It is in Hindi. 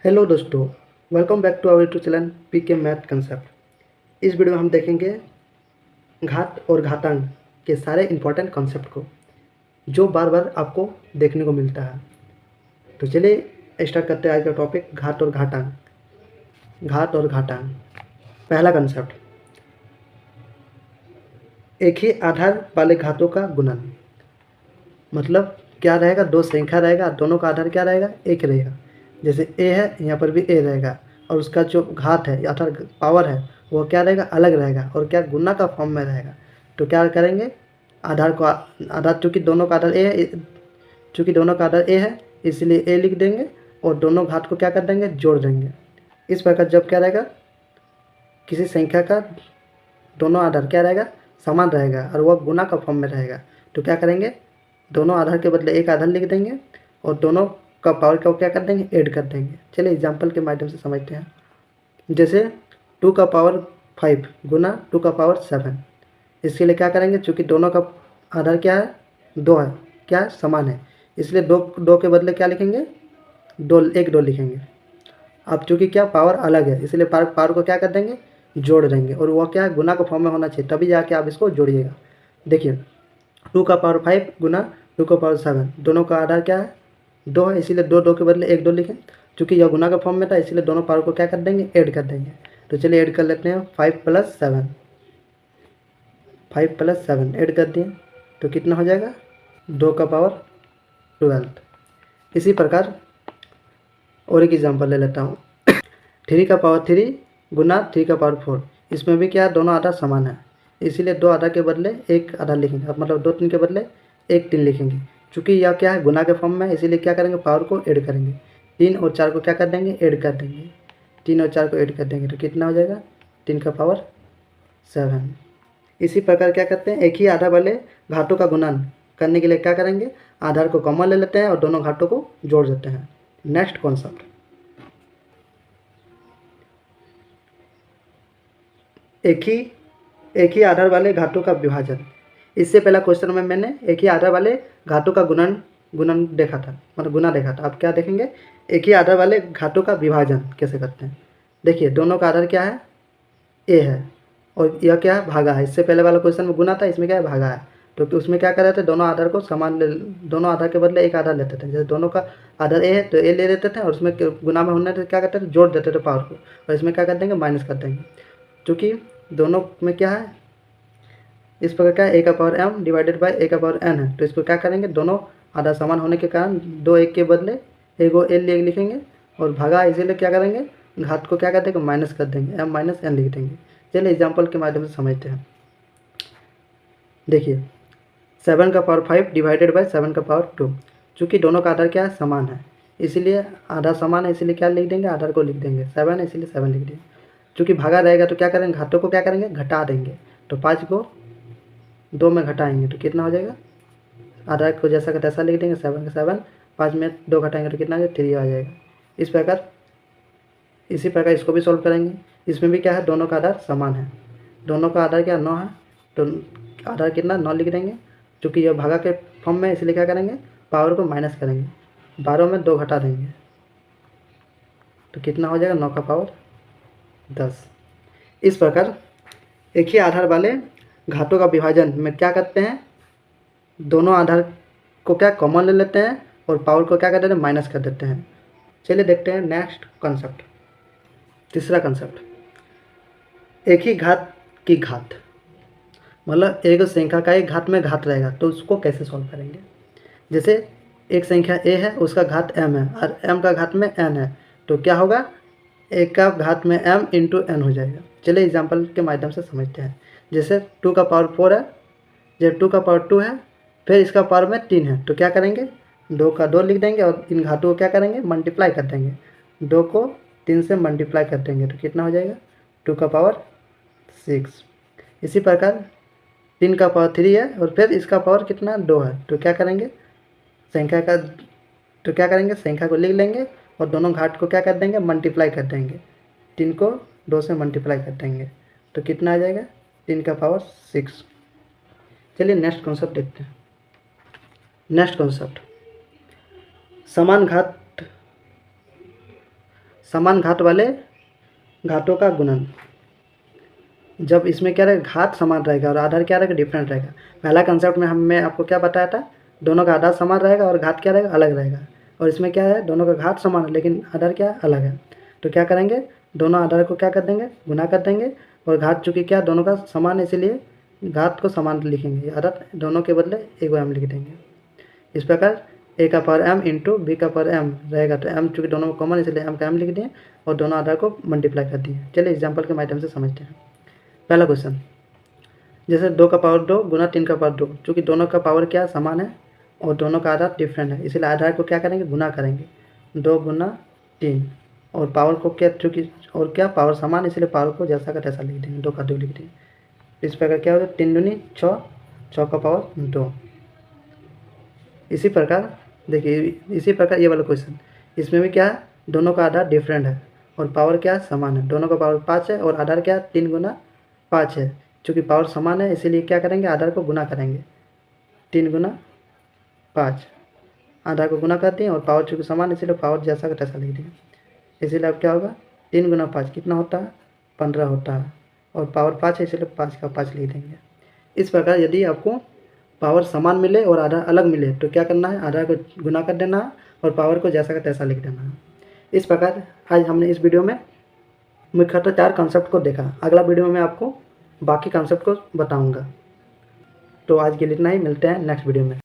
हेलो दोस्तों, welcome back to our YouTube channel P K math concept. इस वीडियो में हम देखेंगे घात और घातांक के सारे इंपॉर्टेंट कॉन्सेप्ट को जो बार बार आपको देखने को मिलता है। तो चलिए स्टार्ट करते हैं आज का टॉपिक घात और घातांक। घात और घातांक, पहला कंसेप्ट, एक ही आधार वाले घातों का गुणन। मतलब क्या रहेगा, दो संख्या रहेगा, दोनों का आधार क्या रहेगा, एक रहेगा। जैसे ए है, यहाँ पर भी ए रहेगा और उसका जो घात है अर्थात पावर है वो क्या रहेगा, अलग रहेगा और क्या गुना का फॉर्म में रहेगा। तो क्या करेंगे, आधार को आधार, चूँकि दोनों का आधार ए है, चूँकि दोनों का आधार ए है इसलिए ए लिख देंगे और दोनों घात को क्या कर देंगे, जोड़ देंगे। इस प्रकार जब क्या रहेगा, किसी संख्या का दोनों आधार क्या रहेगा, समान रहेगा और वह गुना का फॉर्म में रहेगा, तो क्या करेंगे, दोनों आधार के बदले एक आधार लिख देंगे और दोनों का पावर को क्या कर देंगे, ऐड कर देंगे। चलिए एग्जाम्पल के माध्यम से समझते हैं। जैसे 2 का पावर 5 गुना 2 का पावर 7, इसके लिए क्या करेंगे, चूँकि दोनों का आधार क्या है, 2 है, क्या है, समान है, इसलिए दो दो के बदले क्या लिखेंगे, दो लिखेंगे। अब चूँकि क्या पावर अलग है इसलिए पावर को क्या कर देंगे, जोड़ देंगे और वह क्या है, गुना के फॉर्म में होना चाहिए, तभी जाके आप इसको जोड़िएगा। देखिए 2 का पावर 5 गुना 2 का पावर 7, दोनों का आधार क्या है, 2 है, इसीलिए दो के बदले एक दो लिखें। चूँकि यह गुना का फॉर्म में था इसलिए दोनों पावर को क्या कर देंगे, ऐड कर देंगे। तो चलिए ऐड कर लेते हैं, 5 + 7, 5 + 7 ऐड कर दिए तो कितना हो जाएगा, 2 का पावर 12। इसी प्रकार और एक एग्जाम्पल ले लेता हूँ। 3 का पावर 3 गुना 3 का पावर 4, इसमें भी क्या है, दोनों आधार समान है, इसीलिए दो आधार के बदले एक आधार लिखेंगे। अब मतलब 2 3 के बदले 1 3 लिखेंगे। चूँकि यह क्या है, गुना के फॉर्म में है इसीलिए क्या करेंगे, पावर को ऐड करेंगे। 3 और 4 को क्या कर देंगे, ऐड कर देंगे। 3 और 4 को ऐड कर देंगे तो कितना हो जाएगा, 3 का पावर 7। इसी प्रकार क्या करते हैं, एक ही आधार वाले घाटों का गुणन करने के लिए क्या करेंगे, आधार को कॉमन ले लेते हैं और दोनों घाटों को जोड़ देते हैं। नेक्स्ट कॉन्सेप्ट, एक ही आधार वाले घाटों का विभाजन। इससे पहला क्वेश्चन में मैंने एक ही आधार वाले घाटों का गुणन देखा था, मतलब गुना देखा था। अब क्या देखेंगे, एक ही आधार वाले घाटों का विभाजन कैसे करते हैं। देखिए दोनों का आधार क्या है, ए है और यह क्या है, भागा है। इससे पहले वाला क्वेश्चन में गुना था, इसमें क्या है, भागा है। तो उसमें क्या कर रहे थे, दोनों आधार को समान दोनों आधार के बदले एक आधार लेते थे। जैसे दोनों का आधार ए है तो ए ले लेते थे और उसमें गुना में होने थे क्या करते थे, जोड़ देते थे पावर को, और इसमें क्या कर देंगे, माइनस कर देंगे। क्योंकि दोनों में क्या है, इस प्रकार क्या है, a का power m divided by a का पावर n है, तो इसको क्या करेंगे, दोनों आधा समान होने के कारण दो एक के बदले एक को l लिखेंगे और भागा इसीलिए क्या करेंगे, घात को क्या कर देंगे, माइनस कर देंगे, m - n लिख देंगे। चलिए एग्जाम्पल के माध्यम से समझते हैं। देखिए 7 का पावर 5 डिवाइडेड बाय 7 का पावर 2, चूँकि दोनों का आधार क्या है, समान है, इसीलिए आधार समान है इसीलिए क्या लिख देंगे, आधार को लिख देंगे, 7 है इसलिए 7 लिख देंगे। चूँकि भागा रहेगा तो क्या करेंगे, घातों को क्या करेंगे, घटा देंगे। तो 5 को 2 में घटाएंगे तो कितना हो जाएगा, आधा को जैसा का तैसा लिख देंगे, 7 का 7, 5 में 2 घटाएंगे तो कितना आ जाएगा, 3 आ जाएगा। इसी प्रकार इसको भी सॉल्व करेंगे। इसमें भी क्या है, दोनों का आधार समान है, दोनों का आधार क्या 9 है, तो आधार कितना 9 लिख देंगे। चूँकि यह भागा के फॉर्म में इसलिए क्या करेंगे, पावर को माइनस करेंगे, 12 में 2 घटा देंगे तो कितना हो जाएगा, 9 का पावर 10। इस प्रकार एक ही आधार वाले घातों का विभाजन में क्या करते हैं, दोनों आधार को क्या कॉमन ले लेते हैं और पावर को क्या कर देते हैं, माइनस कर देते हैं। चलिए देखते हैं नेक्स्ट कॉन्सेप्ट, तीसरा कॉन्सेप्ट, एक ही घात की घात। मतलब एक संख्या का एक घात में घात रहेगा तो उसको कैसे सॉल्व करेंगे। जैसे एक संख्या a है, उसका घात m है और m का घात में n है, तो क्या होगा, एक का घात में m इंटू n हो जाएगा। चलिए एग्जाम्पल के माध्यम से समझते हैं। जैसे 2 का पावर 4 है, जब 2 का पावर 2 है, फिर इसका पावर में 3 है, तो क्या करेंगे, 2 का 2 लिख देंगे और इन घातों को क्या करेंगे, मल्टीप्लाई कर देंगे। 2 को 3 से मल्टीप्लाई कर देंगे तो कितना हो जाएगा, 2 का पावर 6। इसी प्रकार 3 का पावर 3 है और फिर इसका पावर कितना, 2 है, तो क्या करेंगे, संख्या को लिख लेंगे और दोनों घाट को क्या कर देंगे, मल्टीप्लाई कर देंगे। 3 को 2 से मल्टीप्लाई कर देंगे तो कितना आ जाएगा, 3 का पावर 6। चलिए नेक्स्ट कॉन्सेप्ट देखते हैं। नेक्स्ट कॉन्सेप्ट, समान घात समान घात वाले घातों का गुणन। जब इसमें क्या रहेगा, घात समान रहेगा और आधार क्या रहेगा, डिफरेंट रहेगा। पहला कंसेप्ट में मैं आपको क्या बताया था, दोनों का आधार समान रहेगा और घात क्या रहेगा, अलग रहेगा। और इसमें क्या है, दोनों का घात समान है लेकिन आधार क्या है, अलग है। तो क्या करेंगे, दोनों आधार को क्या कर देंगे, गुना कर देंगे। और घात चूँकि क्या दोनों का समान है इसीलिए घात को समान लिखेंगे, आधार दोनों के बदले एक m लिख देंगे। इस प्रकार a का पावर m इंटू बी का पावर m रहेगा। तो m चूँकि दोनों को कॉमन इसलिए m का m लिख दिए और दोनों आधार को मल्टीप्लाई कर दिए। चलिए एग्जाम्पल के माध्यम से समझते हैं। पहला क्वेश्चन, जैसे 2 का पावर 2 गुना 3 का पावर 2, चूँकि दोनों का पावर क्या समान है और दोनों का आधार डिफरेंट है इसलिए आधार को क्या करेंगे, गुना करेंगे। 2 गुना 3 और पावर को क्या, चूँकि और क्या पावर समान इसलिए पावर को जैसा का तैसा लिख देंगे, 2 का 2 लिख देंगे। इस प्रकार क्या होगा, 3 दूनी 6, 6 का पावर 2। इसी प्रकार देखिए, इसी प्रकार ये वाला क्वेश्चन, इसमें भी क्या है, दोनों का आधार डिफरेंट है और पावर क्या समान है। दोनों का पावर 5 है और आधार क्या 3 गुना 5 है। चूँकि पावर समान है इसीलिए क्या करेंगे, आधार को गुना करेंगे। 3 गुना 5 आधार को गुना करते हैं और पावर चूँकि समान है इसलिए पावर जैसा का तैसा लिख देंगे। इसीलिए अब क्या होगा, 3 गुना 5 कितना होता है, 15 होता है और पावर 5 है इसलिए 5 का 5 लिख देंगे। इस प्रकार यदि आपको पावर समान मिले और आधार अलग मिले तो क्या करना है, आधार को गुना कर देना है और पावर को जैसा का तैसा लिख देना है। इस प्रकार आज हमने इस वीडियो में मुख्यतः 4 कॉन्सेप्ट को देखा। अगला वीडियो में मैं आपको बाकी कॉन्सेप्ट को बताऊंगा। तो आज के लिए इतना ही, मिलते हैं नेक्स्ट वीडियो में।